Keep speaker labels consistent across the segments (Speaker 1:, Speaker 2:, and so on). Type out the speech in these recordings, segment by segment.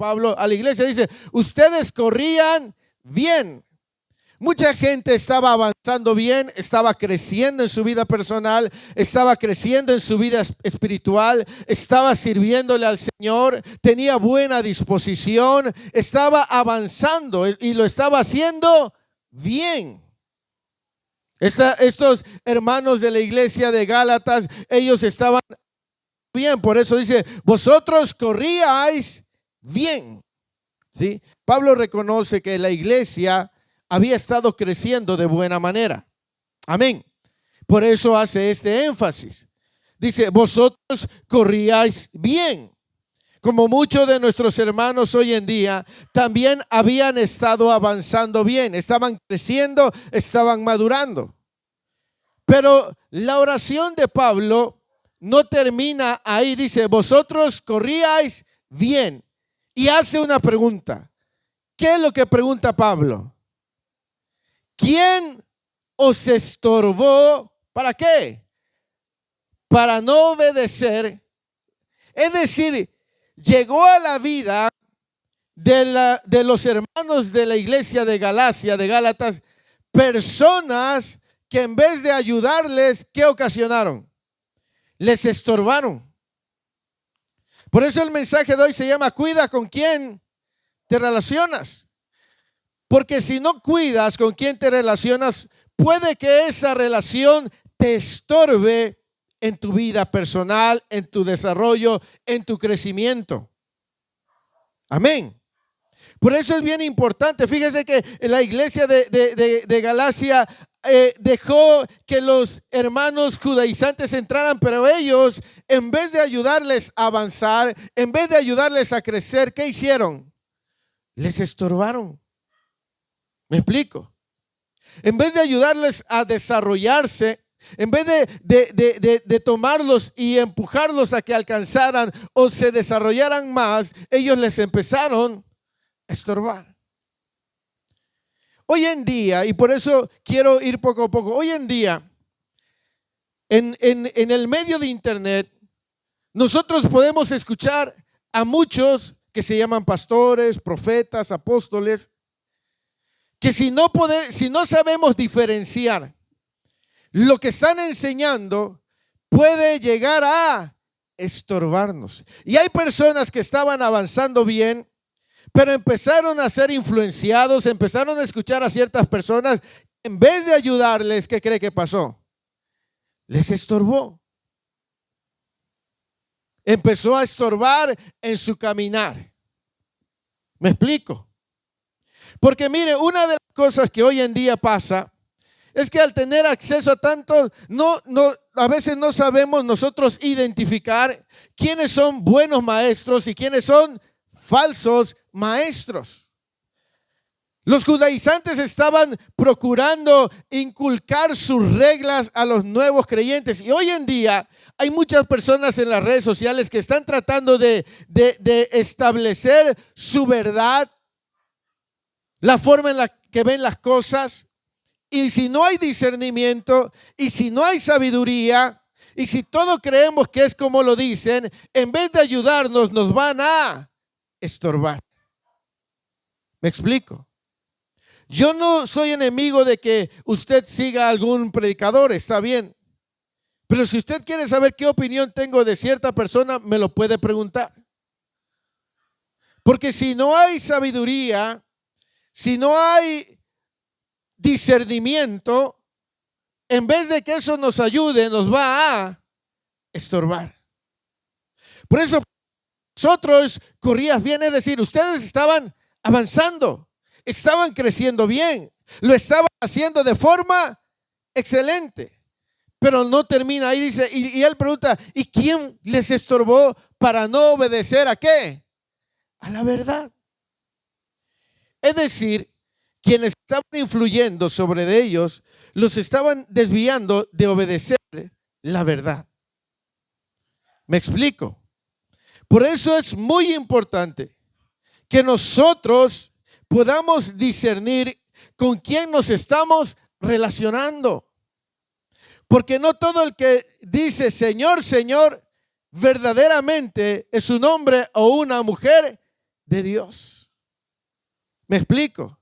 Speaker 1: Pablo a la iglesia, dice, ustedes corrían bien. Mucha gente estaba avanzando bien, estaba creciendo en su vida personal, estaba creciendo en su vida espiritual, estaba sirviéndole al Señor, tenía buena disposición, estaba avanzando y lo estaba haciendo bien. Estos hermanos de la iglesia de Gálatas, ellos estaban bien, por eso dice, vosotros corríais bien. ¿Sí? Pablo reconoce que la iglesia había estado creciendo de buena manera. Amén. Por eso hace este énfasis. Dice, vosotros corríais bien. Como muchos de nuestros hermanos hoy en día también habían estado avanzando bien, estaban creciendo, estaban madurando. Pero la oración de Pablo no termina ahí, dice, vosotros corríais bien. Y hace una pregunta. ¿Qué es lo que pregunta Pablo? ¿Quién os estorbó? ¿Para qué? Para no obedecer. Es decir, llegó a la vida de los hermanos de la iglesia de Galacia, de Gálatas, personas que en vez de ayudarles, ¿qué ocasionaron? Les estorbaron. Por eso el mensaje de hoy se llama, cuida con quién te relacionas. Porque si no cuidas con quién te relacionas, puede que esa relación te estorbe en tu vida personal, en tu desarrollo, en tu crecimiento. Amén. Por eso es bien importante. Fíjese que la iglesia de Galacia dejó que los hermanos judaizantes entraran, pero ellos, en vez de ayudarles a avanzar, en vez de ayudarles a crecer, ¿qué hicieron? Les estorbaron. ¿Me explico? En vez de ayudarles a desarrollarse, en vez de tomarlos y empujarlos a que alcanzaran o se desarrollaran más, ellos les empezaron a estorbar. Hoy en día, y por eso quiero ir poco a poco, hoy en día, en el medio de internet, nosotros podemos escuchar a muchos que se llaman pastores, profetas, apóstoles, que si no sabemos diferenciar lo que están enseñando, puede llegar a estorbarnos. Y hay personas que estaban avanzando bien, pero empezaron a ser influenciados, empezaron a escuchar a ciertas personas. En vez de ayudarles, ¿qué cree que pasó? Les estorbó. Empezó a estorbar en su caminar. ¿Me explico? Porque mire, una de las cosas que hoy en día pasa es que al tener acceso a tanto, a veces no sabemos nosotros identificar quiénes son buenos maestros y quiénes son falsos maestros. Los judaizantes estaban procurando inculcar sus reglas a los nuevos creyentes, y hoy en día hay muchas personas en las redes sociales que están tratando de establecer su verdad, la forma en la que ven las cosas. Y si no hay discernimiento, y si no hay sabiduría, y si todo creemos que es como lo dicen, en vez de ayudarnos, nos van a estorbar. ¿Me explico? Yo no soy enemigo de que usted siga a algún predicador, está bien. Pero si usted quiere saber qué opinión tengo de cierta persona, me lo puede preguntar. Porque si no hay sabiduría, si no hay discernimiento, en vez de que eso nos ayude, nos va a estorbar. Por eso nosotros corrías bien, es decir, ustedes estaban avanzando, estaban creciendo bien, lo estaban haciendo de forma excelente, pero no termina ahí, dice, y él pregunta, ¿y quién les estorbó para no obedecer a qué? A la verdad. Es decir, quienes estaban influyendo sobre ellos, los estaban desviando de obedecer la verdad. ¿Me explico? Por eso es muy importante que nosotros podamos discernir con quién nos estamos relacionando. Porque no todo el que dice Señor, Señor, verdaderamente es un hombre o una mujer de Dios. ¿Me explico?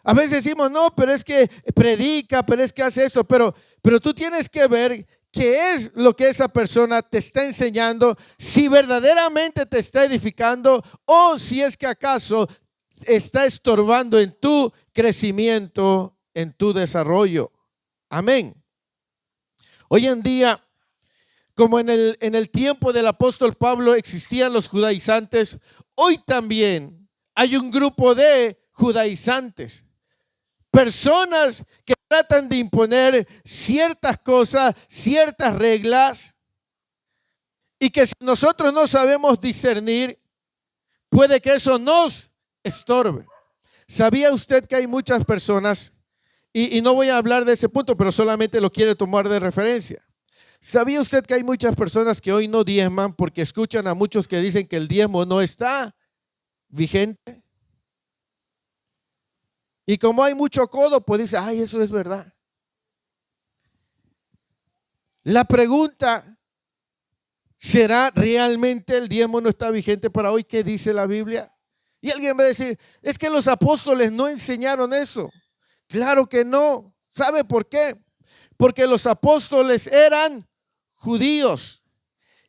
Speaker 1: A veces decimos, no, pero es que predica, pero es que hace esto, pero tú tienes que ver qué es lo que esa persona te está enseñando, si verdaderamente te está edificando o si es que acaso está estorbando en tu crecimiento, en tu desarrollo. Amén. Hoy en día, como en el tiempo del apóstol Pablo existían los judaizantes, hoy también hay un grupo de judaizantes. Personas que tratan de imponer ciertas cosas, ciertas reglas, y que si nosotros no sabemos discernir, puede que eso nos estorbe. ¿Sabía usted que hay muchas personas, y no voy a hablar de ese punto, pero solamente lo quiero tomar de referencia? ¿Sabía usted que hay muchas personas que hoy no diezman porque escuchan a muchos que dicen que el diezmo no está vigente? Y como hay mucho codo, pues dice, ay, eso es verdad. La pregunta, ¿será realmente el diezmo no está vigente para hoy? ¿Qué dice la Biblia? Y alguien va a decir, es que los apóstoles no enseñaron eso. Claro que no. ¿Sabe por qué? Porque los apóstoles eran judíos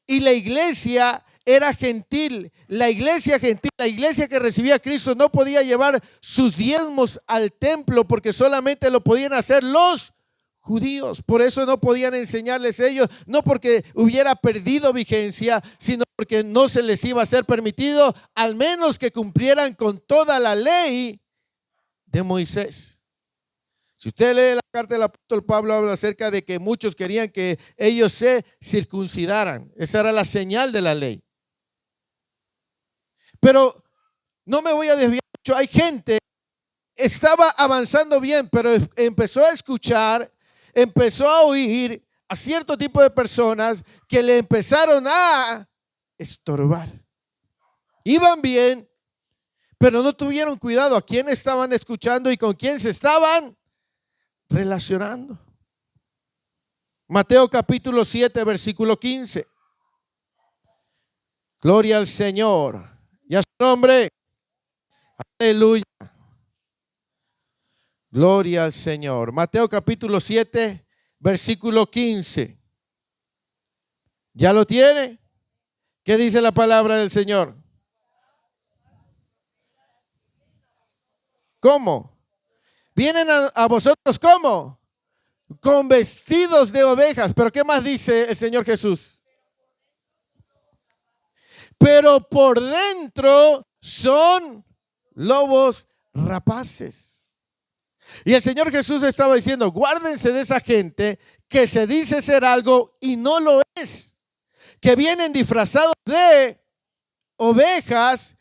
Speaker 1: y la iglesia era gentil. La iglesia gentil, la iglesia que recibía a Cristo, no podía llevar sus diezmos al templo porque solamente lo podían hacer los judíos. Por eso no podían enseñarles ellos, no porque hubiera perdido vigencia, sino porque no se les iba a ser permitido, al menos que cumplieran con toda la ley de Moisés. Si usted lee la carta del apóstol Pablo, habla acerca de que muchos querían que ellos se circuncidaran. Esa era la señal de la ley. Pero no me voy a desviar mucho. Hay gente, estaba avanzando bien, pero empezó a escuchar, empezó a oír a cierto tipo de personas que le empezaron a estorbar. Iban bien, pero no tuvieron cuidado a quién estaban escuchando y con quién se estaban relacionando. Mateo capítulo 7, versículo 15. Gloria al Señor y a su nombre. Aleluya. Gloria al Señor. Mateo capítulo 7, versículo 15. ¿Ya lo tiene? ¿Qué dice la palabra del Señor? ¿Cómo? Vienen a vosotros, ¿cómo? Con vestidos de ovejas. Pero ¿qué más dice el Señor Jesús? Pero por dentro son lobos rapaces. Y el Señor Jesús estaba diciendo, guárdense de esa gente que se dice ser algo y no lo es. Que vienen disfrazados de ovejas,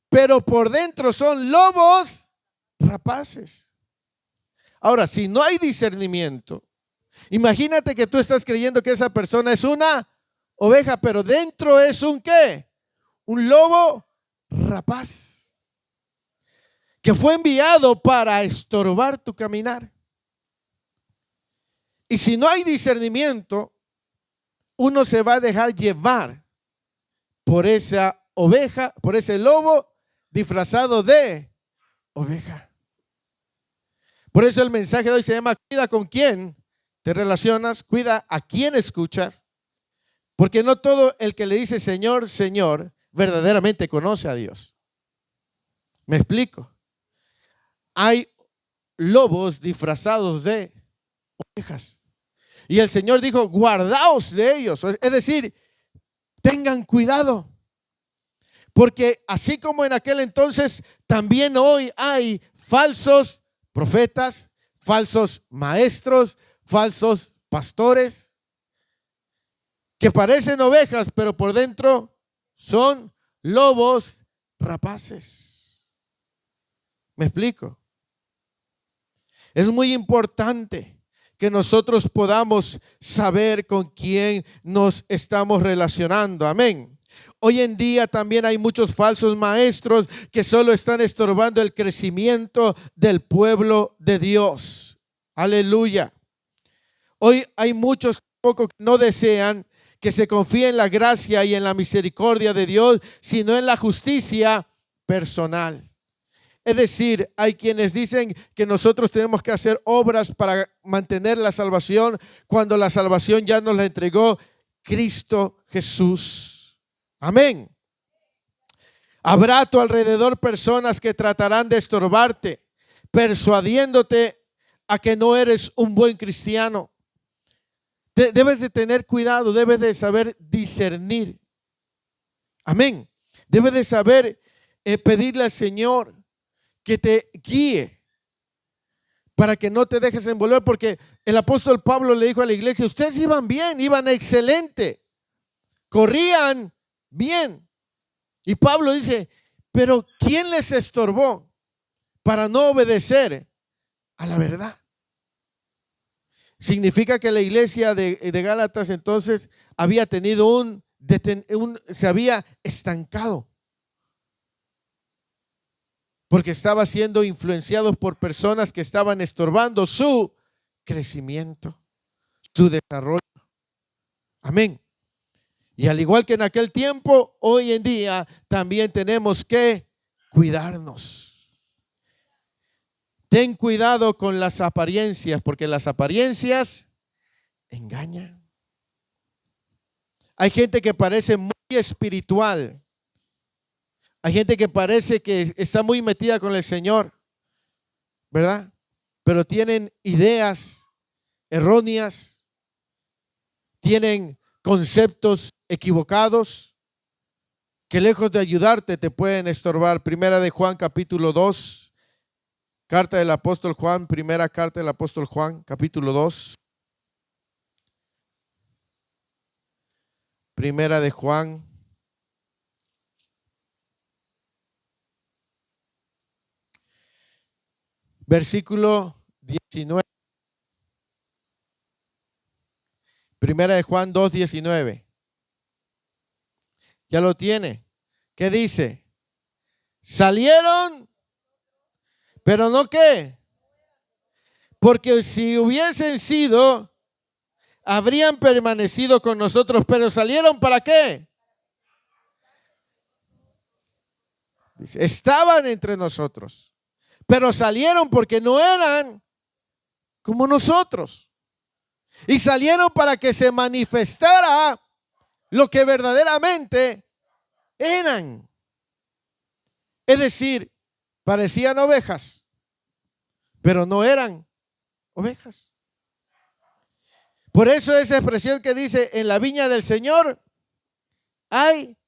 Speaker 1: pero por dentro son lobos rapaces. Ahora, si no hay discernimiento, imagínate que tú estás creyendo que esa persona es una oveja, pero dentro es un ¿qué? Un lobo rapaz que fue enviado para estorbar tu caminar. Y si no hay discernimiento, uno se va a dejar llevar por esa oveja, por ese lobo disfrazado de oveja. Por eso el mensaje de hoy se llama cuida con quién te relacionas, cuida a quién escuchas, porque no todo el que le dice Señor, Señor, verdaderamente conoce a Dios. ¿Me explico? Hay lobos disfrazados de ovejas. Y el Señor dijo, guardaos de ellos. Es decir, tengan cuidado. Porque así como en aquel entonces, también hoy hay falsos profetas, falsos maestros, falsos pastores, que parecen ovejas, pero por dentro son lobos rapaces. ¿Me explico? Es muy importante que nosotros podamos saber con quién nos estamos relacionando. Amén. Hoy en día también hay muchos falsos maestros que solo están estorbando el crecimiento del pueblo de Dios. Aleluya. Hoy hay muchos pocos que no desean que se confíe en la gracia y en la misericordia de Dios, sino en la justicia personal. Es decir, hay quienes dicen que nosotros tenemos que hacer obras para mantener la salvación cuando la salvación ya nos la entregó Cristo Jesús. Amén. Habrá a tu alrededor personas que tratarán de estorbarte, persuadiéndote a que no eres un buen cristiano. Debes de tener cuidado, debes de saber discernir. Amén. Debes de saber pedirle al Señor que te guíe para que no te dejes envolver, porque el apóstol Pablo le dijo a la iglesia: ustedes iban bien, iban excelente, corrían bien. Y Pablo dice: pero ¿quién les estorbó para no obedecer a la verdad? Significa que la iglesia de Gálatas entonces había tenido se había estancado, porque estaba siendo influenciados por personas que estaban estorbando su crecimiento, su desarrollo. Amén. Y al igual que en aquel tiempo, hoy en día también tenemos que cuidarnos. Ten cuidado con las apariencias, porque las apariencias engañan. Hay gente que parece muy espiritual. Hay gente que parece que está muy metida con el Señor, ¿verdad? Pero tienen ideas erróneas, tienen conceptos equivocados que lejos de ayudarte te pueden estorbar. Primera de Juan capítulo 2, carta del apóstol Juan, primera carta del apóstol Juan capítulo 2. Primera de Juan versículo 19. Primera de Juan 2:19. Ya lo tiene. ¿Qué dice? Salieron, pero no qué. Porque si hubiesen sido, habrían permanecido con nosotros, pero salieron ¿para qué? Dice, estaban entre nosotros, pero salieron porque no eran como nosotros. Y salieron para que se manifestara lo que verdaderamente eran. Es decir, parecían ovejas, pero no eran ovejas. Por eso esa expresión que dice: en la viña del Señor hay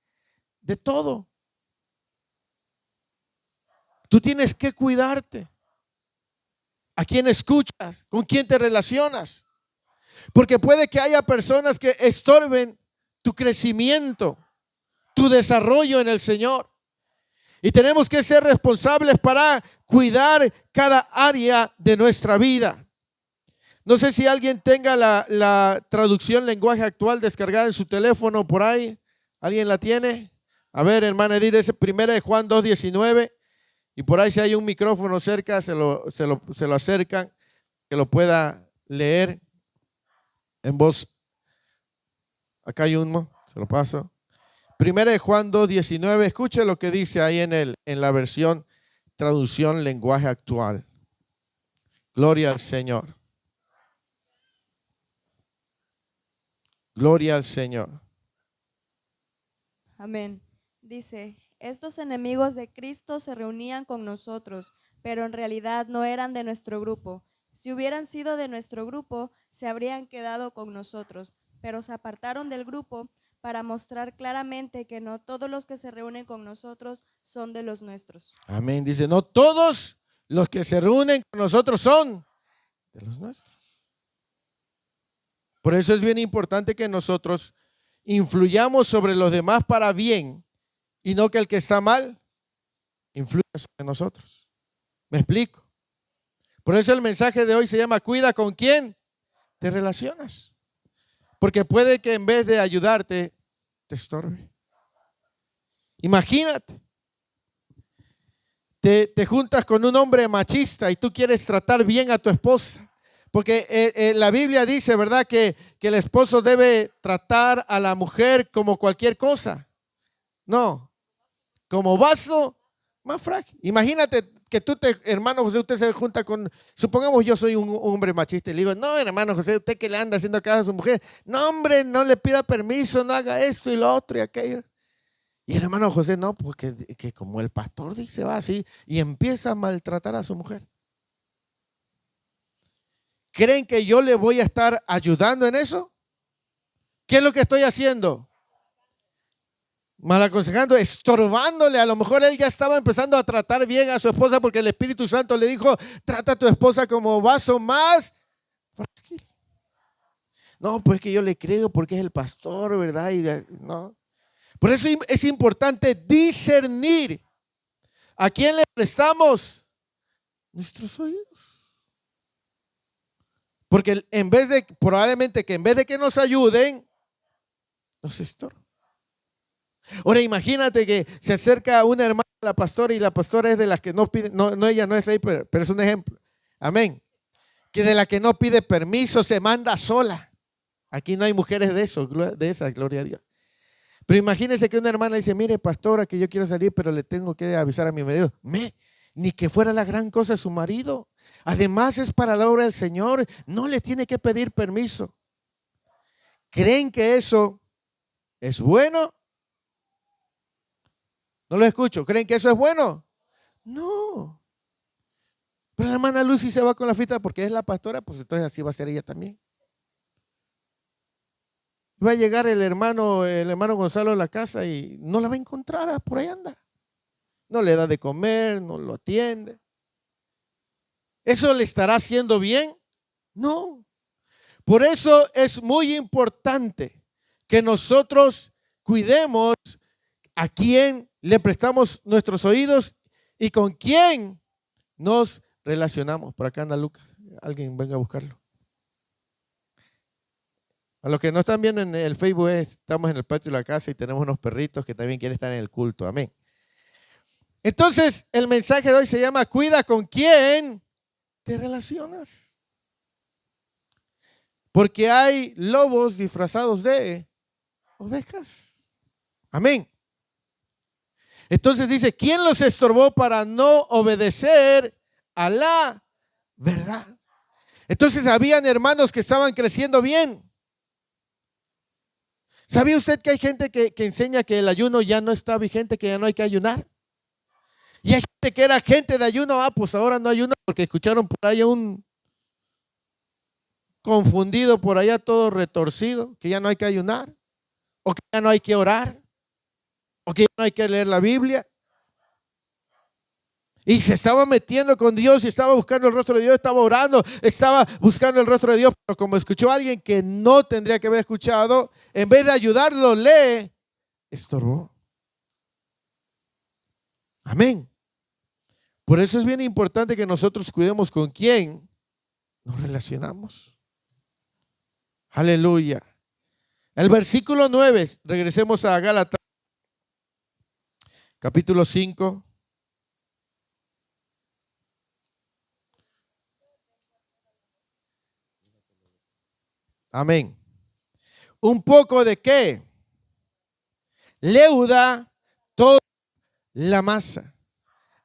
Speaker 1: de todo. Tú tienes que cuidarte. ¿A quién escuchas? ¿Con quién te relacionas? Porque puede que haya personas que estorben tu crecimiento, tu desarrollo en el Señor. Y tenemos que ser responsables para cuidar cada área de nuestra vida. No sé si alguien tenga la traducción lenguaje actual descargada en su teléfono por ahí. ¿Alguien la tiene? A ver, hermana Edith, es primera de Juan 2:19. Y por ahí si hay un micrófono cerca, se lo acercan, que lo pueda leer en voz. Acá hay uno, se lo paso. Primera de Juan 2:19. Escuche lo que dice ahí en la versión traducción lenguaje actual. Gloria al Señor. Gloria al Señor.
Speaker 2: Amén. Dice: estos enemigos de Cristo se reunían con nosotros, pero en realidad no eran de nuestro grupo. Si hubieran sido de nuestro grupo, se habrían quedado con nosotros, pero se apartaron del grupo para mostrar claramente que no todos los que se reúnen con nosotros son de los nuestros.
Speaker 1: Amén. Dice, no todos los que se reúnen con nosotros son de los nuestros. Por eso es bien importante que nosotros influyamos sobre los demás para bien y no que el que está mal influya sobre nosotros. ¿Me explico? Por eso el mensaje de hoy se llama: cuida con quién te relacionas. Porque puede que en vez de ayudarte, te estorbe. Imagínate, te juntas con un hombre machista y tú quieres tratar bien a tu esposa. Porque la Biblia dice, ¿verdad?, que el esposo debe tratar a la mujer como cualquier cosa. No, como vaso más frágil. Imagínate que hermano José, usted se junta con, supongamos yo soy un hombre machista y le digo, no, hermano José, usted que le anda haciendo caso a su mujer, no, hombre, no le pida permiso, no haga esto y lo otro y aquello. Y el hermano José, no, pues que como el pastor dice, va así y empieza a maltratar a su mujer. ¿Creen que yo le voy a estar ayudando en eso? ¿Qué es lo que estoy haciendo? Mal aconsejando, estorbándole. A lo mejor él ya estaba empezando a tratar bien a su esposa porque el Espíritu Santo le dijo, trata a tu esposa como vaso más frágil. No, pues que yo le creo porque es el pastor, ¿verdad? Y no. Por eso es importante discernir a quién le prestamos nuestros oídos. Porque probablemente que en vez de que nos ayuden, nos estorban. Ahora imagínate que se acerca una hermana a la pastora y la pastora es de las que no pide, no ella no es ahí, pero es un ejemplo. Amén. Que de la que no pide permiso, se manda sola. Aquí no hay mujeres de eso, de esas, gloria a Dios. Pero imagínese que una hermana dice, mire pastora, que yo quiero salir, pero le tengo que avisar a mi marido. Ni que fuera la gran cosa su marido. Además es para la obra del Señor, no le tiene que pedir permiso. ¿Creen que eso es bueno? No lo escucho. ¿Creen que eso es bueno? No. Pero la hermana Lucy se va con la fiesta porque es la pastora, pues entonces así va a ser ella también. Va a llegar el hermano Gonzalo a la casa y no la va a encontrar, por ahí anda. No le da de comer, no lo atiende. ¿Eso le estará haciendo bien? No. Por eso es muy importante que nosotros cuidemos a quién le prestamos nuestros oídos y con quién nos relacionamos. Por acá anda Lucas. Alguien venga a buscarlo. A los que no están viendo en el Facebook, estamos en el patio de la casa y tenemos unos perritos que también quieren estar en el culto. Amén. Entonces, el mensaje de hoy se llama cuida con quién te relacionas. Porque hay lobos disfrazados de ovejas. Amén. Entonces dice, ¿quién los estorbó para no obedecer a la verdad? Entonces habían hermanos que estaban creciendo bien. ¿Sabía usted que hay gente que enseña que el ayuno ya no está vigente, que ya no hay que ayunar? Y hay gente que era gente de ayuno, pues ahora no ayuna porque escucharon por ahí un confundido por allá todo retorcido, que ya no hay que ayunar, o que ya no hay que orar, o que ya no hay que leer la Biblia. Y se estaba metiendo con Dios y estaba buscando el rostro de Dios, estaba orando, estaba buscando el rostro de Dios, pero como escuchó a alguien que no tendría que haber escuchado, en vez de ayudarlo, le estorbó. Amén. Por eso es bien importante que nosotros cuidemos con quién nos relacionamos. Aleluya. El versículo 9, regresemos a Gálatas, capítulo 5. Amén. Un poco de qué? Leuda toda la masa.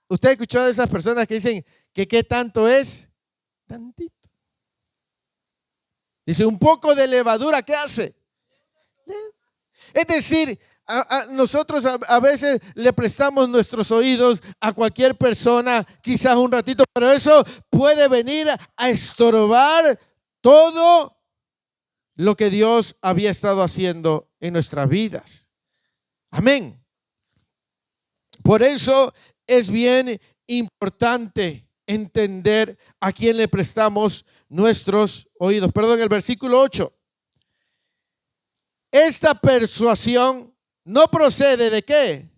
Speaker 1: ¿Usted ha escuchado de esas personas que dicen que qué tanto es? Tantito. Dice, un poco de levadura, ¿qué hace? Es decir, nosotros a veces le prestamos nuestros oídos a cualquier persona, quizás un ratito, pero eso puede venir a estorbar todo lo que Dios había estado haciendo en nuestras vidas. Amén. Por eso es bien importante entender a quién le prestamos nuestros oídos. Perdón, el versículo 8. Esta persuasión no procede de qué.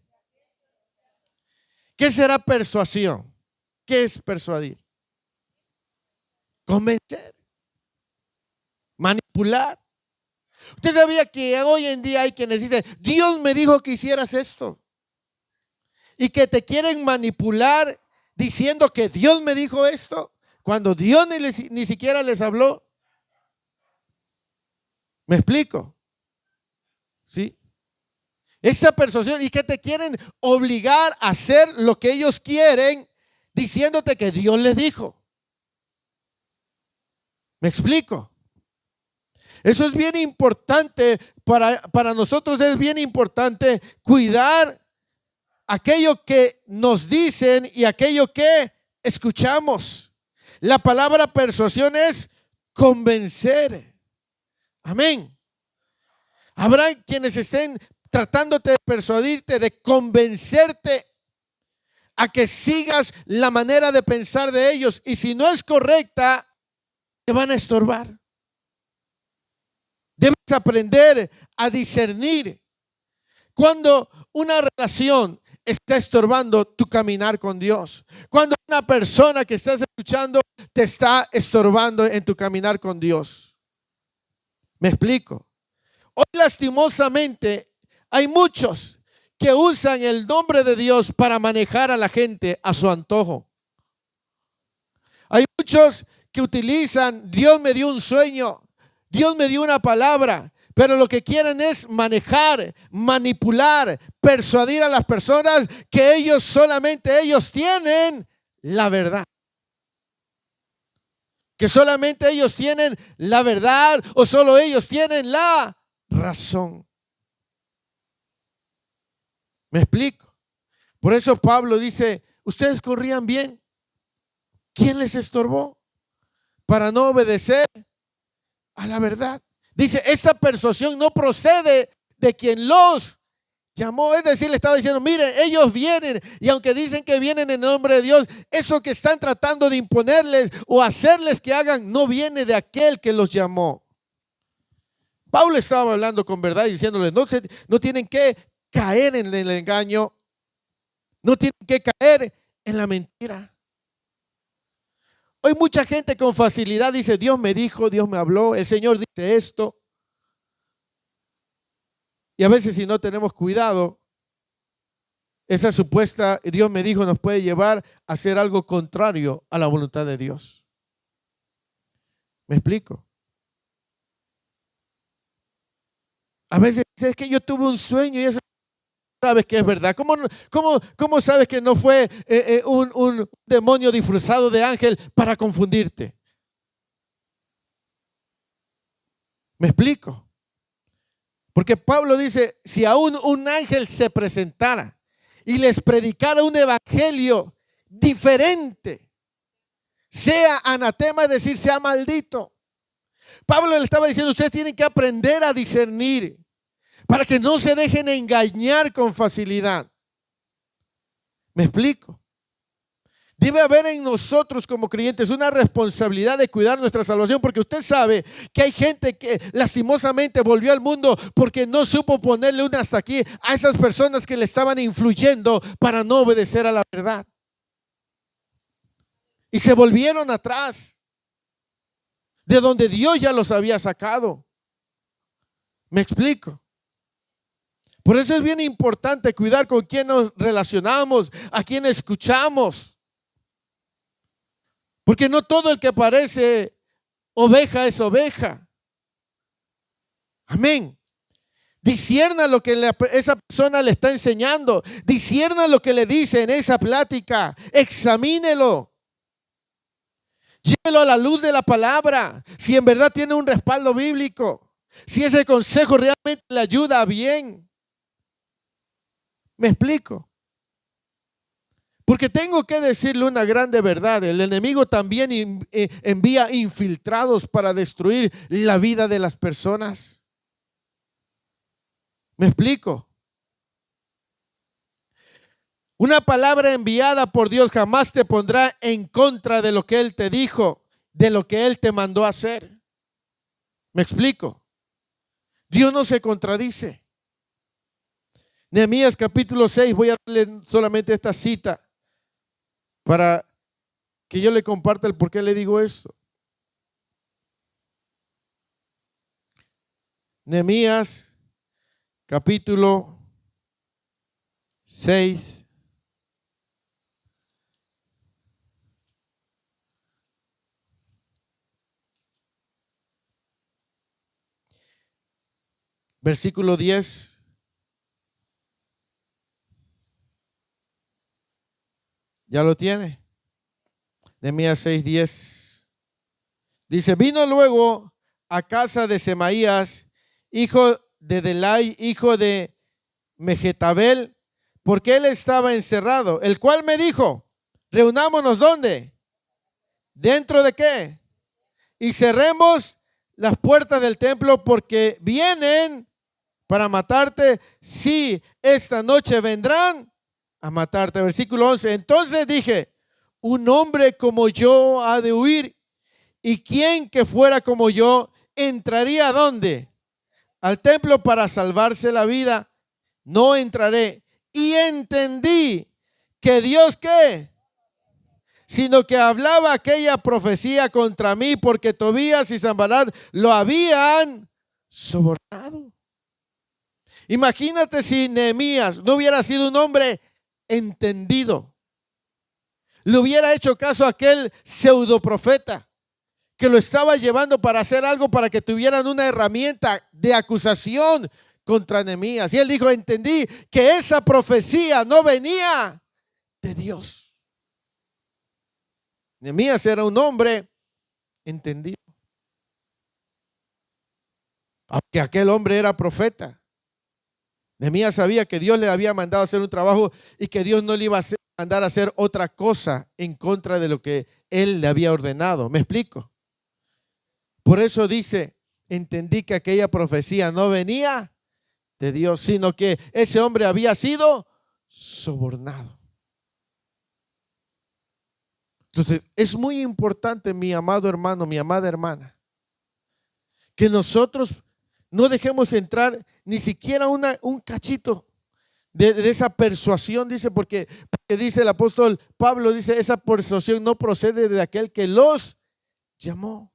Speaker 1: ¿Qué será persuasión? ¿Qué es persuadir? Convencer. Manipular. Usted sabía que hoy en día hay quienes dicen, Dios me dijo que hicieras esto. Y que te quieren manipular diciendo que Dios me dijo esto, cuando Dios ni siquiera les habló. ¿Me explico? ¿Sí? Esa persuasión y que te quieren obligar a hacer lo que ellos quieren, diciéndote que Dios les dijo. ¿Me explico? Eso es bien importante para nosotros, es bien importante cuidar aquello que nos dicen y aquello que escuchamos. La palabra persuasión es convencer. Amén. Habrá quienes estén tratándote de persuadirte, de convencerte a que sigas la manera de pensar de ellos. Y si no es correcta, te van a estorbar. Debes aprender a discernir cuando una relación está estorbando tu caminar con Dios. Cuando una persona que estás escuchando te está estorbando en tu caminar con Dios. ¿Me explico? Hoy lastimosamente hay muchos que usan el nombre de Dios para manejar a la gente a su antojo. Hay muchos que utilizan, Dios me dio un sueño, Dios me dio una palabra, pero lo que quieren es manejar, manipular, persuadir a las personas que solamente ellos tienen la verdad. Que solamente ellos tienen la verdad o solo ellos tienen la razón. ¿Me explico? Por eso Pablo dice, ustedes corrían bien. ¿Quién les estorbó para no obedecer a la verdad? Dice, esta persuasión no procede de quien los llamó. Es decir, le estaba diciendo, miren, ellos vienen y aunque dicen que vienen en nombre de Dios, eso que están tratando de imponerles o hacerles que hagan no viene de aquel que los llamó. Pablo estaba hablando con verdad y diciéndoles, no tienen que caer en el engaño, no tienen que caer en la mentira. Hoy mucha gente con facilidad dice, Dios me dijo, Dios me habló, el Señor dice esto. Y a veces si no tenemos cuidado, esa supuesta Dios me dijo nos puede llevar a hacer algo contrario a la voluntad de Dios. ¿Me explico? A veces es que yo tuve un sueño y eso sabes que es verdad. ¿Cómo sabes que no fue un demonio disfrazado de ángel para confundirte? ¿Me explico? Porque Pablo dice, si aún un ángel se presentara y les predicara un evangelio diferente, sea anatema, es decir, sea maldito. Pablo le estaba diciendo, ustedes tienen que aprender a discernir para que no se dejen engañar con facilidad. ¿Me explico? Debe haber en nosotros como creyentes una responsabilidad de cuidar nuestra salvación, porque usted sabe que hay gente que lastimosamente volvió al mundo porque no supo ponerle un hasta aquí a esas personas que le estaban influyendo para no obedecer a la verdad. Y se volvieron atrás de donde Dios ya los había sacado. ¿Me explico? Por eso es bien importante cuidar con quién nos relacionamos, a quién escuchamos. Porque no todo el que parece oveja es oveja. Amén. Discierna lo que esa persona le está enseñando. Discierna lo que le dice en esa plática. Examínelo. Llévelo a la luz de la palabra. Si en verdad tiene un respaldo bíblico. Si ese consejo realmente le ayuda a bien. ¿Me explico? Porque tengo que decirle una grande verdad. El enemigo también envía infiltrados para destruir la vida de las personas. ¿Me explico? Una palabra enviada por Dios jamás te pondrá en contra de lo que Él te dijo, de lo que Él te mandó a hacer. ¿Me explico? Dios no se contradice. Nehemías capítulo 6, voy a darle solamente esta cita para que yo le comparta el por qué le digo esto. Nehemías capítulo 6. Versículo 10. ¿Ya lo tiene? Nehemías 6:10. Dice, vino luego a casa de Semaías, hijo de Delai, hijo de Mejetabel, porque él estaba encerrado, el cual me dijo, reunámonos, ¿dónde? ¿Dentro de qué? Y cerremos las puertas del templo porque vienen para matarte. Sí, esta noche vendrán a matarte. Versículo 11. Entonces dije, un hombre como yo ha de huir, y quien que fuera como yo entraría ¿a dónde? Al templo para salvarse la vida. No entraré. Y entendí que Dios, ¿qué? Sino que hablaba aquella profecía contra mí, porque Tobías y Sanballat lo habían sobornado. Imagínate si Nehemías no hubiera sido un hombre entendido, le hubiera hecho caso a aquel pseudo profeta que lo estaba llevando para hacer algo, para que tuvieran una herramienta de acusación contra Nehemías. Y él dijo, entendí que esa profecía no venía de Dios. Nehemías era un hombre entendido, aunque aquel hombre era profeta. Nehemías sabía que Dios le había mandado a hacer un trabajo y que Dios no le iba a mandar a hacer otra cosa en contra de lo que él le había ordenado. ¿Me explico? Por eso dice, entendí que aquella profecía no venía de Dios, sino que ese hombre había sido sobornado. Entonces, es muy importante, mi amado hermano, mi amada hermana, que nosotros no dejemos entrar ni siquiera un cachito de esa persuasión, dice, porque dice el apóstol Pablo, dice, esa persuasión no procede de aquel que los llamó.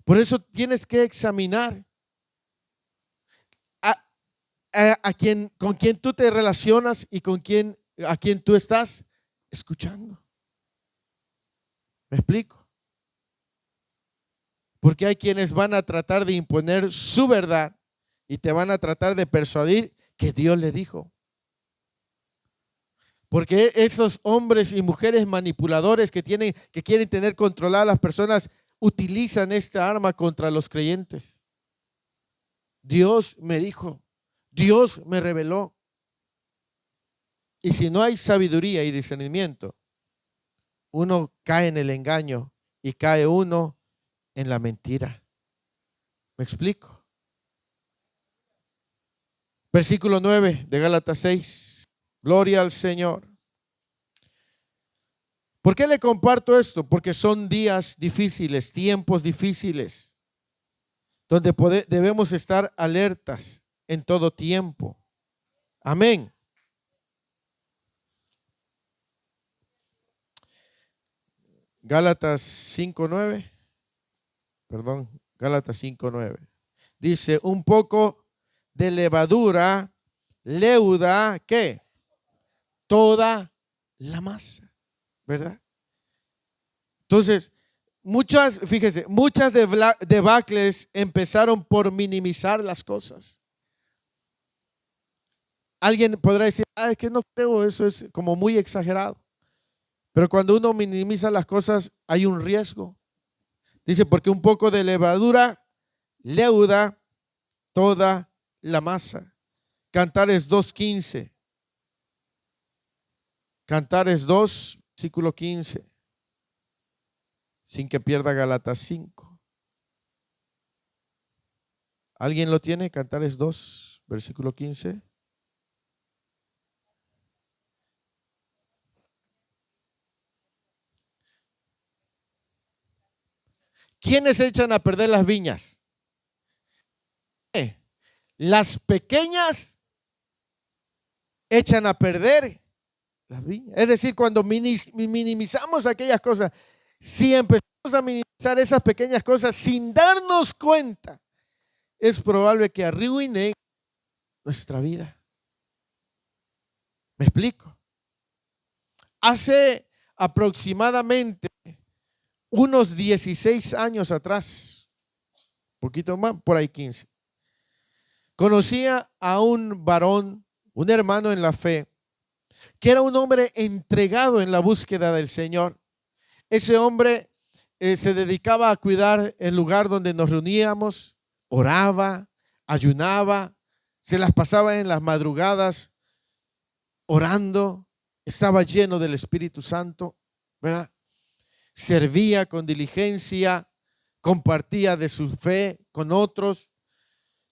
Speaker 1: Por eso tienes que examinar con quien tú te relacionas y a quien tú estás escuchando. ¿Me explico? Porque hay quienes van a tratar de imponer su verdad y te van a tratar de persuadir que Dios le dijo. Porque esos hombres y mujeres manipuladores que quieren tener controladas a las personas utilizan esta arma contra los creyentes. Dios me dijo, Dios me reveló. Y si no hay sabiduría y discernimiento, uno cae en el engaño y cae uno en la mentira. ¿Me explico? Versículo 9 de Gálatas 6. Gloria al Señor. ¿Por qué le comparto esto? Porque son días difíciles, tiempos difíciles, donde debemos estar alertas en todo tiempo. Amén. Gálatas 5:9. Perdón, Gálatas 5:9. Dice, un poco de levadura leuda, ¿qué? Toda la masa, ¿verdad? Entonces, fíjese, muchas debacles empezaron por minimizar las cosas. Alguien podrá decir, es que no creo, eso es como muy exagerado. Pero cuando uno minimiza las cosas, hay un riesgo. Dice, porque un poco de levadura leuda toda la masa. Cantares 2:15. Cantares 2, versículo 15. Sin que pierda Gálatas 5. ¿Alguien lo tiene? Cantares 2, versículo 15. ¿Quiénes echan a perder las viñas? Las pequeñas echan a perder las viñas. Es decir, cuando minimizamos aquellas cosas, si empezamos a minimizar esas pequeñas cosas sin darnos cuenta, es probable que arruine nuestra vida. ¿Me explico? Hace aproximadamente unos 16 años atrás, poquito más, por ahí 15, conocía a un varón, un hermano en la fe, que era un hombre entregado en la búsqueda del Señor. Ese hombre se dedicaba a cuidar el lugar donde nos reuníamos, oraba, ayunaba, se las pasaba en las madrugadas orando, estaba lleno del Espíritu Santo, ¿verdad? Servía con diligencia, compartía de su fe con otros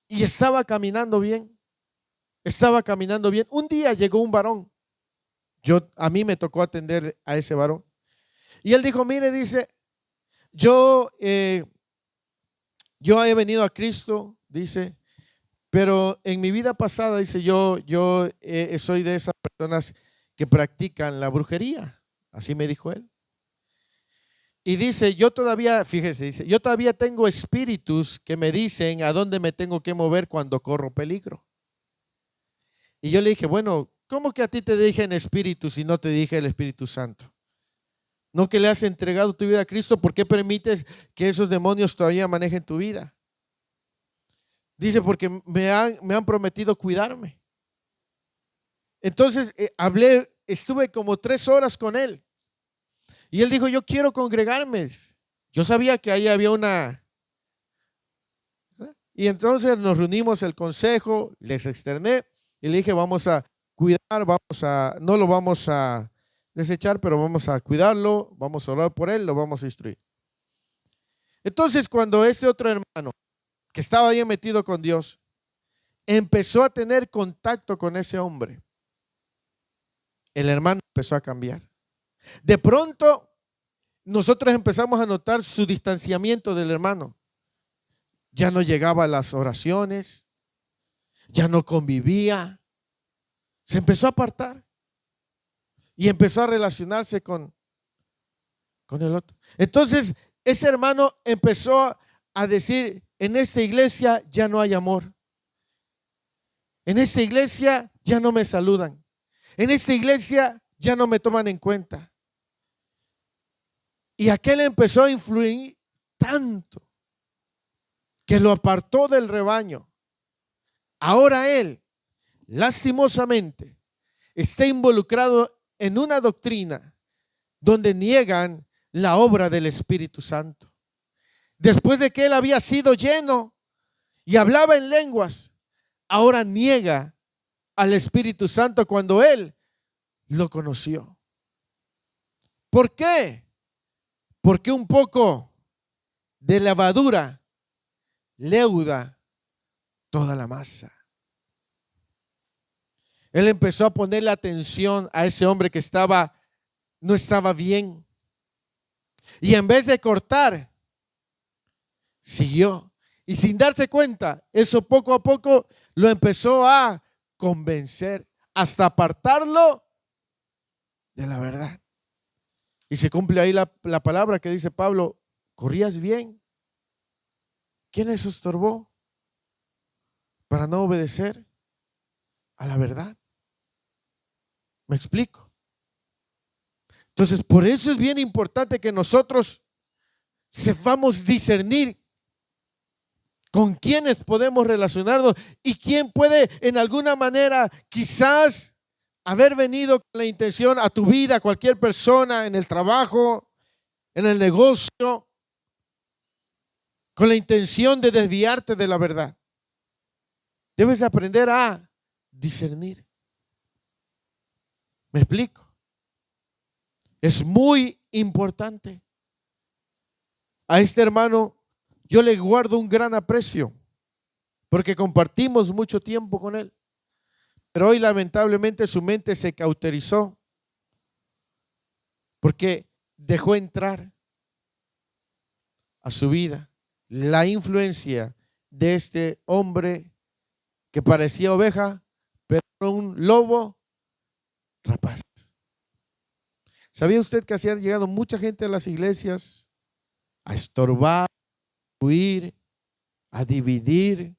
Speaker 1: y estaba caminando bien. Estaba caminando bien. Un día llegó un varón. A mí me tocó atender a ese varón. Y él dijo, mire, dice, yo he venido a Cristo, dice, pero en mi vida pasada, dice, yo soy de esas personas que practican la brujería. Así me dijo él. Y dice, yo todavía, fíjese, dice, yo todavía tengo espíritus que me dicen a dónde me tengo que mover cuando corro peligro. Y yo le dije, bueno, ¿cómo que a ti te dije espíritus y no te dije el Espíritu Santo? ¿No que le has entregado tu vida a Cristo? ¿Por qué permites que esos demonios todavía manejen tu vida? Dice, porque me han prometido cuidarme. Entonces estuve como 3 horas con él. Y él dijo, yo quiero congregarme. Yo sabía que ahí había una. Y entonces nos reunimos el consejo, les externé y le dije, vamos a cuidar, no lo vamos a desechar, pero vamos a cuidarlo, vamos a orar por él, lo vamos a instruir. Entonces cuando este otro hermano que estaba bien metido con Dios empezó a tener contacto con ese hombre, el hermano empezó a cambiar. De pronto, nosotros empezamos a notar su distanciamiento del hermano. Ya no llegaba a las oraciones, ya no convivía, se empezó a apartar y empezó a relacionarse con el otro. Entonces, ese hermano empezó a decir, en esta iglesia ya no hay amor. En esta iglesia ya no me saludan. En esta iglesia ya no me toman en cuenta. Y aquel empezó a influir tanto que lo apartó del rebaño. Ahora él, lastimosamente, está involucrado en una doctrina donde niegan la obra del Espíritu Santo. Después de que él había sido lleno y hablaba en lenguas, ahora niega al Espíritu Santo cuando él lo conoció. ¿Por qué? Porque un poco de levadura leuda toda la masa. Él empezó a ponerle atención a ese hombre que no estaba bien. Y en vez de cortar, siguió. Y sin darse cuenta, eso poco a poco lo empezó a convencer hasta apartarlo de la verdad. Y se cumple ahí la palabra que dice Pablo, corrías bien. ¿Quién eso estorbó para no obedecer a la verdad? ¿Me explico? Entonces, por eso es bien importante que nosotros sepamos discernir con quiénes podemos relacionarnos y quién puede en alguna manera quizás haber venido con la intención a tu vida, cualquier persona en el trabajo, en el negocio, con la intención de desviarte de la verdad. Debes aprender a discernir. ¿Me explico? Es muy importante. A este hermano yo le guardo un gran aprecio porque compartimos mucho tiempo con él. Pero hoy lamentablemente su mente se cauterizó porque dejó entrar a su vida la influencia de este hombre que parecía oveja, pero un lobo rapaz. ¿Sabía usted que así han llegado mucha gente a las iglesias a estorbar, a huir, a dividir,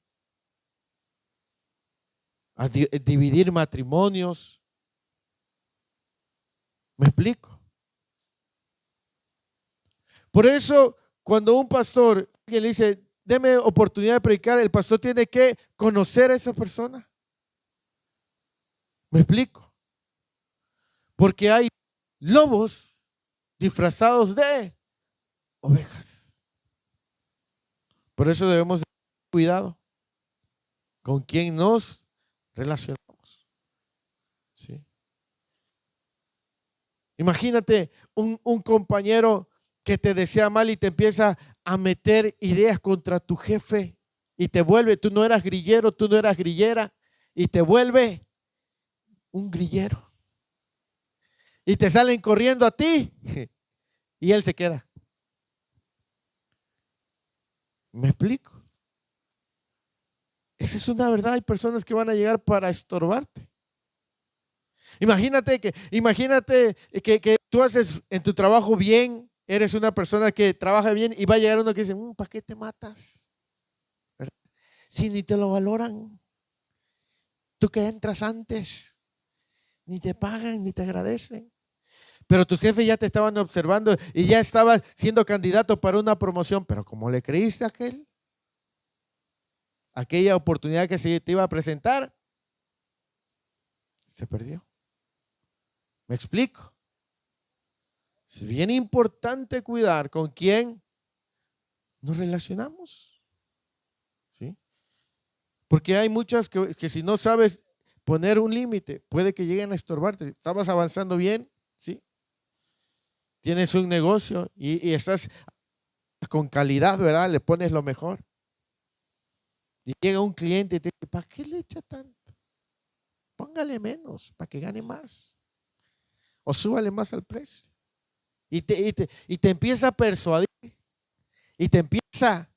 Speaker 1: dividir matrimonios? ¿Me explico? Por eso, cuando un pastor, alguien le dice, deme oportunidad de predicar, el pastor tiene que conocer a esa persona. ¿Me explico? Porque hay lobos disfrazados de ovejas. Por eso debemos tener cuidado con quién nos relacionamos. ¿Sí? Imagínate un compañero que te desea mal y te empieza a meter ideas contra tu jefe y te vuelve, tú no eras grillero, tú no eras grillera, y te vuelve un grillero. Y te salen corriendo a ti y él se queda. ¿Me explico? Esa es una verdad. Hay personas que van a llegar para estorbarte. Imagínate que tú haces en tu trabajo bien, eres una persona que trabaja bien y va a llegar uno que dice, ¿para qué te matas? ¿Verdad? Si ni te lo valoran. Tú que entras antes, ni te pagan, ni te agradecen. Pero tus jefes ya te estaban observando y ya estabas siendo candidato para una promoción. Pero como le creíste a aquella oportunidad que se te iba a presentar, se perdió. ¿Me explico? Es bien importante cuidar con quién nos relacionamos. ¿Sí? Porque hay muchas que si no sabes poner un límite, puede que lleguen a estorbarte. Estabas avanzando bien, ¿sí? Tienes un negocio y estás con calidad, ¿verdad? Le pones lo mejor. Y llega un cliente y te dice, ¿para qué le echa tanto? Póngale menos para que gane más. O súbale más al precio. Y te empieza a persuadir. Y te empieza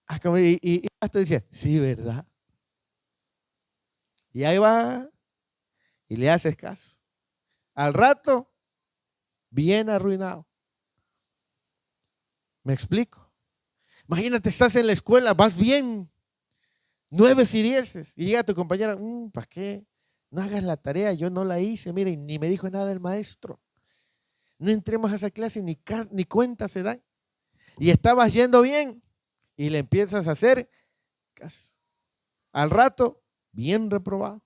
Speaker 1: a comer. Y hasta dice, sí, ¿verdad? Y ahí va. Y le haces caso. Al rato, bien arruinado. ¿Me explico? Imagínate, estás en la escuela, vas bien, 9 y 10, y llega tu compañera, ¿para qué? No hagas la tarea, yo no la hice, miren, ni me dijo nada el maestro. No entremos a esa clase, ni cuenta se dan. Y estabas yendo bien, y le empiezas a hacer caso. Al rato, bien reprobado.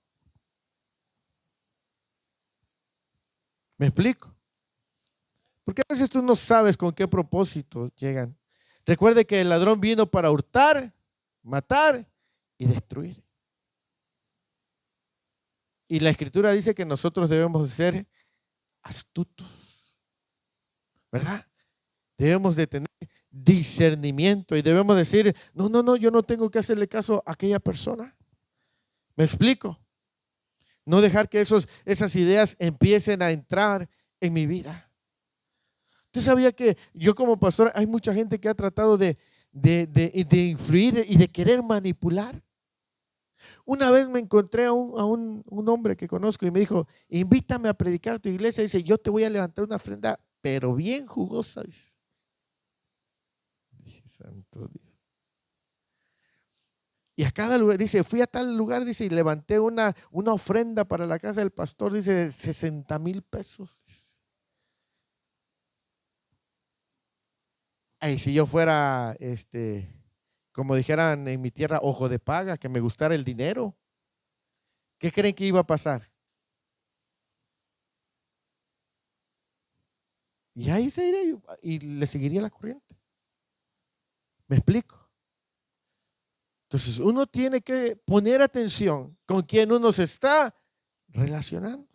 Speaker 1: ¿Me explico? Porque a veces tú no sabes con qué propósito llegan. Recuerde que el ladrón vino para hurtar, matar y destruir. Y la Escritura dice que nosotros debemos ser astutos, ¿verdad? Debemos de tener discernimiento y debemos decir, no, yo no tengo que hacerle caso a aquella persona. ¿Me explico? No dejar que esas ideas empiecen a entrar en mi vida. ¿Usted sabía que yo como pastor hay mucha gente que ha tratado de influir y de querer manipular? Una vez me encontré a un hombre que conozco y me dijo, invítame a predicar a tu iglesia. Dice, yo te voy a levantar una ofrenda, pero bien jugosa. Dice, santo Dios. Y a cada lugar, dice, fui a tal lugar, dice, y levanté una ofrenda para la casa del pastor, dice, 60,000 pesos. Ay, si yo fuera, como dijeran en mi tierra, ojo de paga, que me gustara el dinero, ¿qué creen que iba a pasar? Y ahí se iría y le seguiría la corriente. ¿Me explico? Entonces uno tiene que poner atención con quién uno se está relacionando.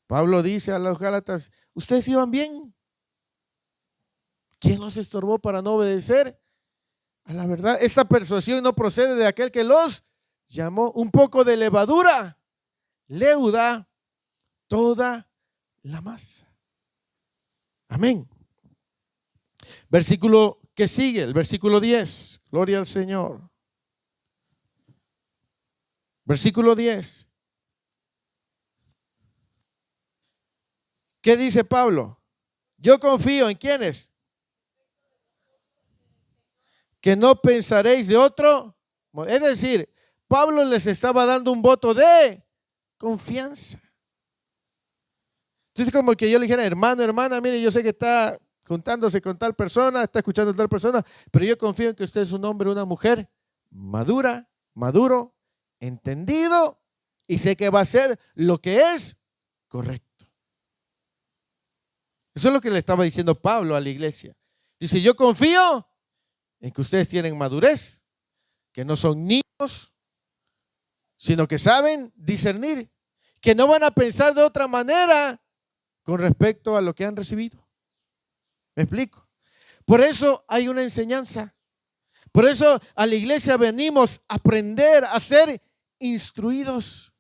Speaker 1: Pablo dice a los Gálatas, ¿ustedes iban bien? ¿Quién los estorbó para no obedecer a la verdad? Esta persuasión no procede de aquel que los llamó. Un poco de levadura leuda toda la masa. Amén. Versículo que sigue, el versículo 10. Gloria al Señor. Versículo 10. ¿Qué dice Pablo? Yo confío en quiénes. Que no pensaréis de otro. Es decir, Pablo les estaba dando un voto de confianza. Entonces, como que yo le dijera, hermano, hermana, mire, yo sé que está juntándose con tal persona, está escuchando a tal persona, pero yo confío en que usted es un hombre, una mujer maduro, entendido, y sé que va a hacer lo que es correcto. Eso es lo que le estaba diciendo Pablo a la iglesia. Dice, yo confío en que ustedes tienen madurez, que no son niños, sino que saben discernir, que no van a pensar de otra manera con respecto a lo que han recibido. ¿Me explico? Por eso hay una enseñanza. Por eso a la iglesia venimos a aprender, a ser instruidos.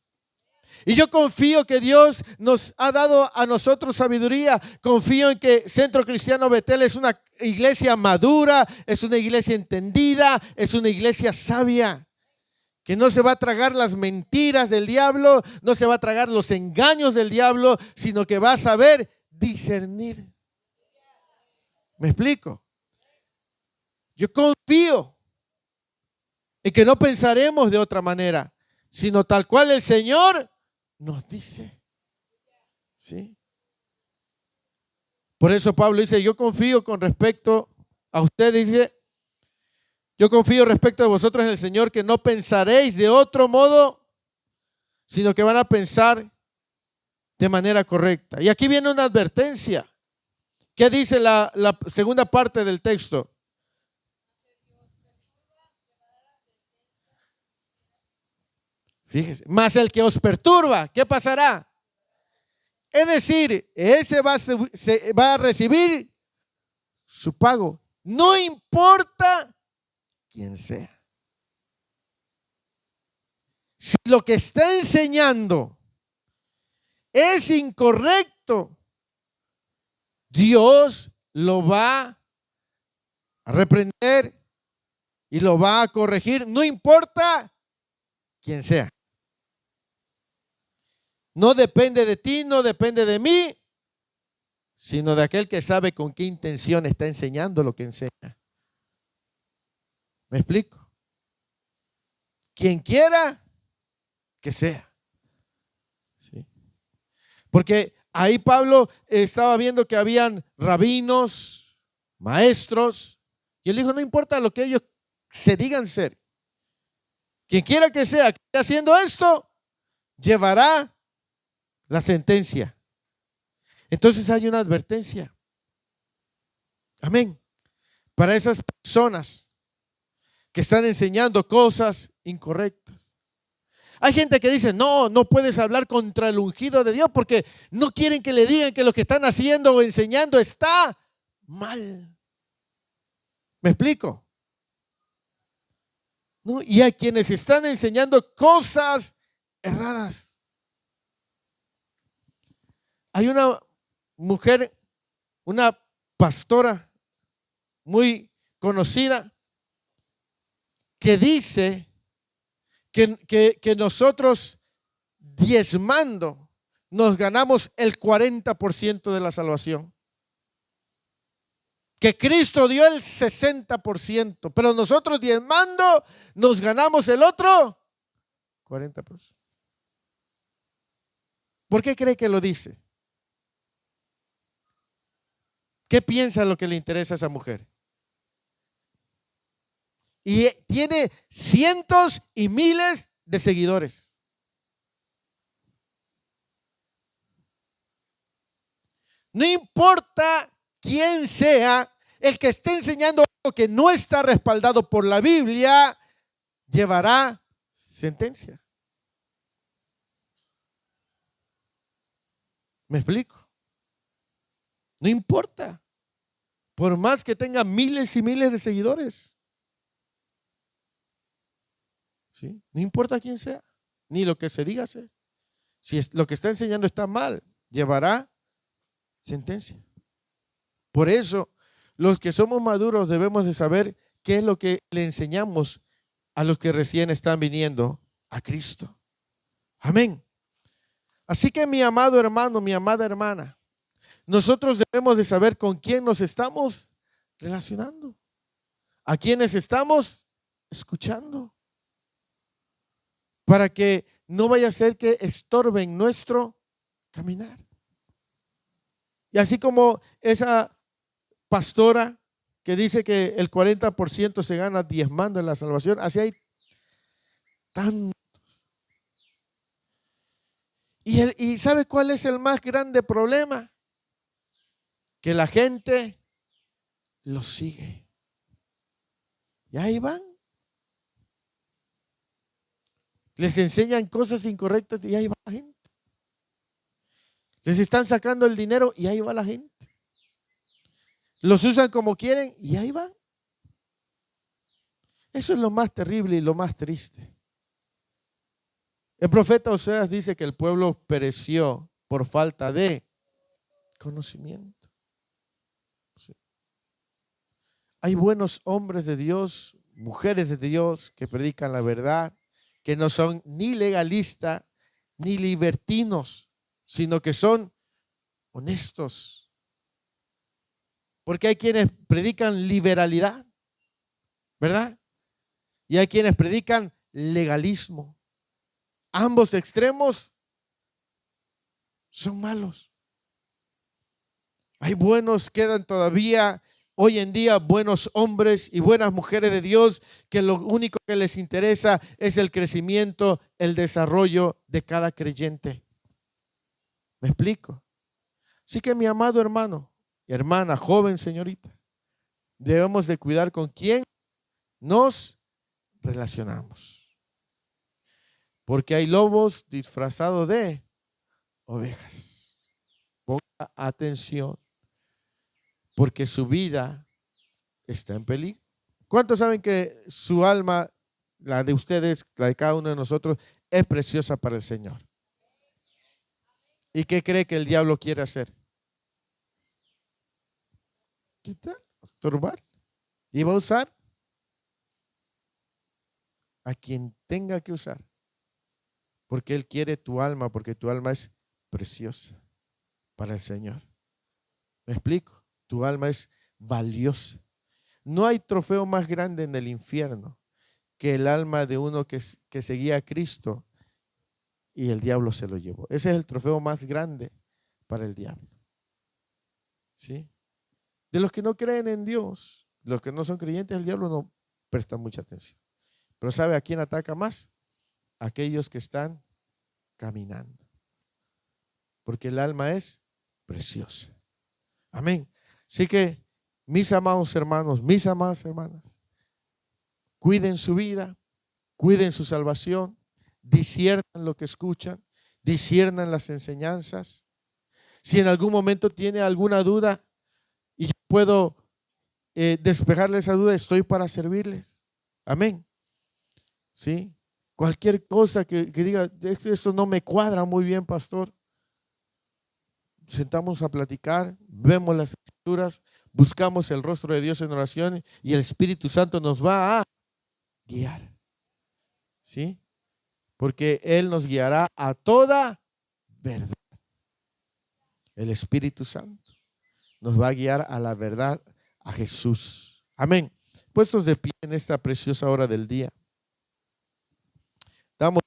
Speaker 1: Y yo confío que Dios nos ha dado a nosotros sabiduría. Confío en que Centro Cristiano Betel es una iglesia madura, es una iglesia entendida, es una iglesia sabia, que no se va a tragar las mentiras del diablo, no se va a tragar los engaños del diablo, sino que va a saber discernir. ¿Me explico? Yo confío en que no pensaremos de otra manera, sino tal cual el Señor nos dice. ¿Sí? Por eso Pablo dice, yo confío con respecto a ustedes, dice, yo confío respecto a vosotros en el Señor, que no pensaréis de otro modo, sino que van a pensar de manera correcta. Y aquí viene una advertencia. ¿Qué dice la segunda parte del texto? Fíjese, más el que os perturba, ¿qué pasará? Es decir, él se va a recibir su pago, no importa quién sea. Si lo que está enseñando es incorrecto, Dios lo va a reprender y lo va a corregir, no importa quién sea. No depende de ti, no depende de mí, sino de aquel que sabe con qué intención está enseñando lo que enseña. ¿Me explico? Quien quiera que sea. ¿Sí? Porque ahí Pablo estaba viendo que habían rabinos, maestros, y él dijo, no importa lo que ellos se digan ser. Quien quiera que sea, que esté haciendo esto, llevará la sentencia. Entonces hay una advertencia. Amén. Para esas personas que están enseñando cosas incorrectas. Hay gente que dice, no, no puedes hablar contra el ungido de Dios porque no quieren que le digan que lo que están haciendo o enseñando está mal. ¿Me explico? ¿No? Y hay quienes están enseñando cosas erradas. Hay una mujer, una pastora muy conocida, que dice que nosotros diezmando nos ganamos el 40% de la salvación. Que Cristo dio el 60%, pero nosotros diezmando nos ganamos el otro 40%. ¿Por qué cree que lo dice? ¿Qué piensa lo que le interesa a esa mujer? Y tiene cientos y miles de seguidores. No importa quién sea, el que esté enseñando algo que no está respaldado por la Biblia, llevará sentencia. ¿Me explico? No importa, por más que tenga miles y miles de seguidores. ¿Sí? No importa quién sea, ni lo que se diga ser. Si lo que está enseñando está mal, llevará sentencia. Por eso, los que somos maduros debemos de saber qué es lo que le enseñamos a los que recién están viniendo a Cristo. Amén. Así que mi amado hermano, mi amada hermana, nosotros debemos de saber con quién nos estamos relacionando, a quiénes estamos escuchando, para que no vaya a ser que estorben nuestro caminar. Y así como esa pastora que dice que el 40% se gana diezmando en la salvación, así hay tantos. ¿Y sabe cuál es el más grande problema? que la gente los sigue. Y ahí van. Les enseñan cosas incorrectas y ahí va la gente. Les están sacando el dinero y ahí va la gente. Los usan como quieren y ahí van. Eso es lo más terrible y lo más triste. El profeta Oseas dice que el pueblo pereció por falta de conocimiento. Sí. Hay buenos hombres de Dios, mujeres de Dios que predican la verdad, que no son ni legalistas ni libertinos, sino que son honestos. Porque hay quienes predican liberalidad, ¿verdad? Y hay quienes predican legalismo. Ambos extremos son malos. Hay buenos, quedan todavía hoy en día buenos hombres y buenas mujeres de Dios que lo único que les interesa es el crecimiento, el desarrollo de cada creyente. ¿Me explico? Así que mi amado hermano y hermana, joven señorita, debemos de cuidar con quién nos relacionamos. Porque hay lobos disfrazados de ovejas. Ponga atención, porque su vida está en peligro. ¿Cuántos saben que su alma, la de ustedes, la de cada uno de nosotros, es preciosa para el Señor? ¿Y qué cree que el diablo quiere hacer? Quitar, turbar. Y va a usar a quien tenga que usar. Porque Él quiere tu alma, porque tu alma es preciosa para el Señor. ¿Me explico? Tu alma es valiosa. No hay trofeo más grande en el infierno que el alma de uno que seguía a Cristo y el diablo se lo llevó. Ese es el trofeo más grande para el diablo. ¿Sí? De los que no creen en Dios, los que no son creyentes, el diablo no presta mucha atención. Pero ¿sabe a quién ataca más? Aquellos que están caminando. Porque el alma es preciosa. Amén. Así que, mis amados hermanos, mis amadas hermanas, cuiden su vida, cuiden su salvación, disciernan lo que escuchan, disciernan las enseñanzas. Si en algún momento tiene alguna duda y yo puedo despejarle esa duda, estoy para servirles. Amén. ¿Sí? Cualquier cosa que diga, esto no me cuadra muy bien, pastor. Sentamos a platicar, vemos las escrituras, buscamos el rostro de Dios en oración y el Espíritu Santo nos va a guiar. ¿Sí? Porque Él nos guiará a toda verdad. El Espíritu Santo nos va a guiar a la verdad, a Jesús. Amén. Puestos de pie en esta preciosa hora del día. Damos